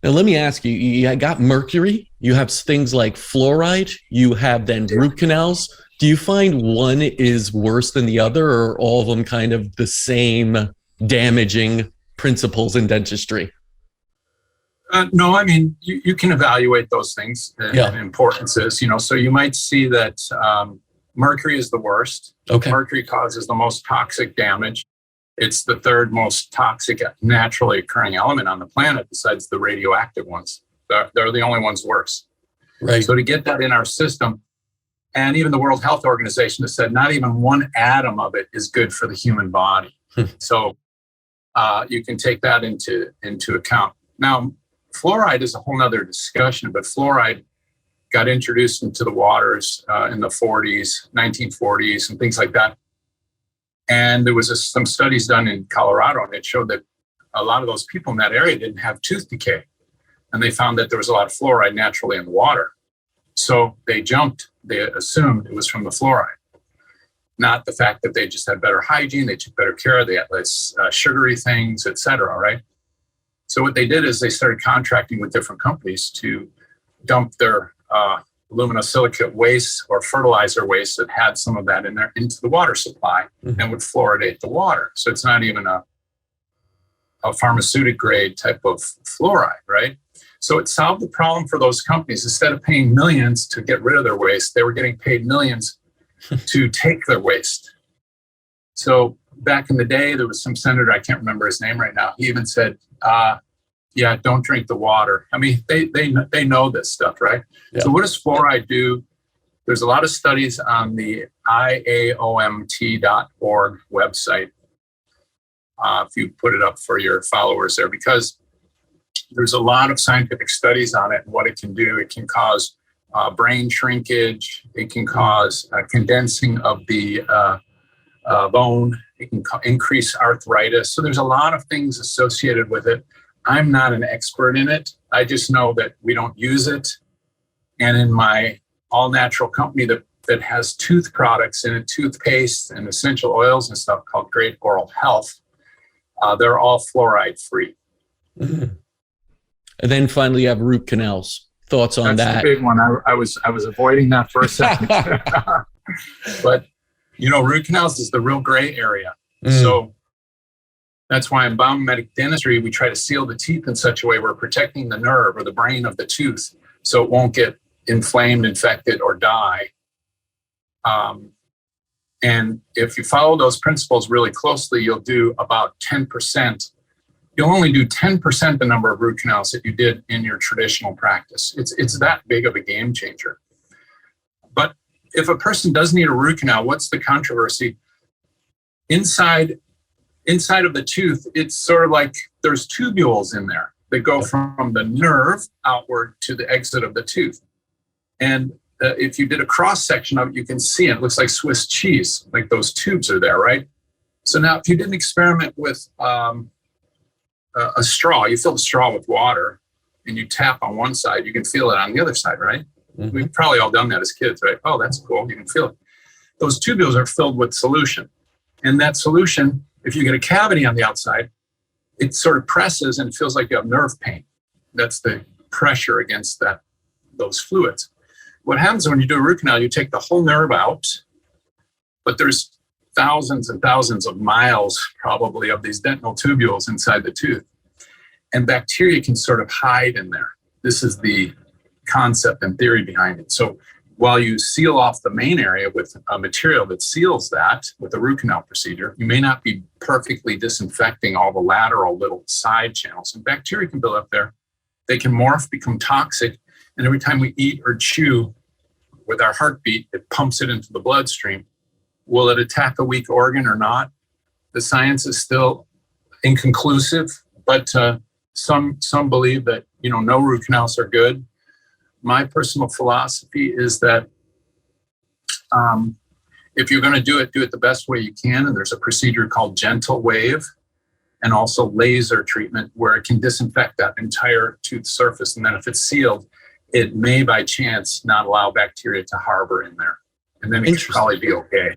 Now, let me ask you, you got mercury, you have things like fluoride, you have then root canals. Do you find one is worse than the other, or all of them kind of the same damaging principles in dentistry? No, I mean, you can evaluate those things and importances, so you might see that mercury is the worst. Okay. Mercury causes the most toxic damage. It's the third most toxic naturally occurring element on the planet besides the radioactive ones. They're the only ones worse. Right. So to get that in our system, and even the World Health Organization has said not even one atom of it is good for the human body. So you can take that into account. Now, fluoride is a whole nother discussion, but fluoride got introduced into the waters in the 1940s and things like that. And there was some studies done in Colorado, and it showed that a lot of those people in that area didn't have tooth decay. And they found that there was a lot of fluoride naturally in the water. So they assumed it was from the fluoride, not the fact that they just had better hygiene, they took better care, they had less sugary things, et cetera, right? So what they did is they started contracting with different companies to dump their aluminosilicate waste or fertilizer waste that had some of that in there into the water supply and would fluoridate the water. So it's not even a pharmaceutical grade type of fluoride, right? So it solved the problem for those companies. Instead of paying millions to get rid of their waste, they were getting paid millions to take their waste. So back in the day, there was some senator, I can't remember his name right now, he even said, yeah, don't drink the water. I mean, they know this stuff, right? Yeah. So what does fluoride do? There's a lot of studies on the IAOMT.org website. If you put it up for your followers there, because there's a lot of scientific studies on it and what it can do. It can cause brain shrinkage. It can cause condensing of the bone. It can increase arthritis. So there's a lot of things associated with it. I'm not an expert in it. I just know that we don't use it. And in my all-natural company that has tooth products in it, toothpaste and essential oils and stuff called Great Oral Health, they're all fluoride-free. Mm-hmm. And then finally, you have root canals. Thoughts on that? That's the big one. I was avoiding that for a second. But, root canals is the real gray area. So that's why in biomimetic dentistry, we try to seal the teeth in such a way we're protecting the nerve or the brain of the tooth so it won't get inflamed, infected, or die. And if you follow those principles really closely, you'll do about 10%. You'll only do 10% the number of root canals that you did in your traditional practice. It's that big of a game changer. But if a person does need a root canal, what's the controversy? Inside of the tooth, it's sort of like there's tubules in there that go from the nerve outward to the exit of the tooth. And if you did a cross section of it, you can see it. It looks like Swiss cheese, like those tubes are there, right? So now if you did an experiment with a straw, you fill the straw with water and you tap on one side, you can feel it on the other side, right? Mm-hmm. We've probably all done that as kids, right? Oh, that's cool. You can feel it. Those tubules are filled with solution. And that solution, if you get a cavity on the outside, it sort of presses and it feels like you have nerve pain. That's the pressure against those fluids. What happens when you do a root canal, you take the whole nerve out, but there's thousands and thousands of miles probably of these dental tubules inside the tooth. And bacteria can sort of hide in there. This is the concept and theory behind it. So while you seal off the main area with a material that seals that with a root canal procedure, you may not be perfectly disinfecting all the lateral little side channels. And bacteria can build up there. They can morph, become toxic. And every time we eat or chew with our heartbeat, it pumps it into the bloodstream. Will it attack a weak organ or not? The science is still inconclusive, but some believe that no root canals are good. My personal philosophy is that if you're going to do it the best way you can. And there's a procedure called gentle wave and also laser treatment where it can disinfect that entire tooth surface. And then if it's sealed, it may by chance not allow bacteria to harbor in there. And then it should probably be okay.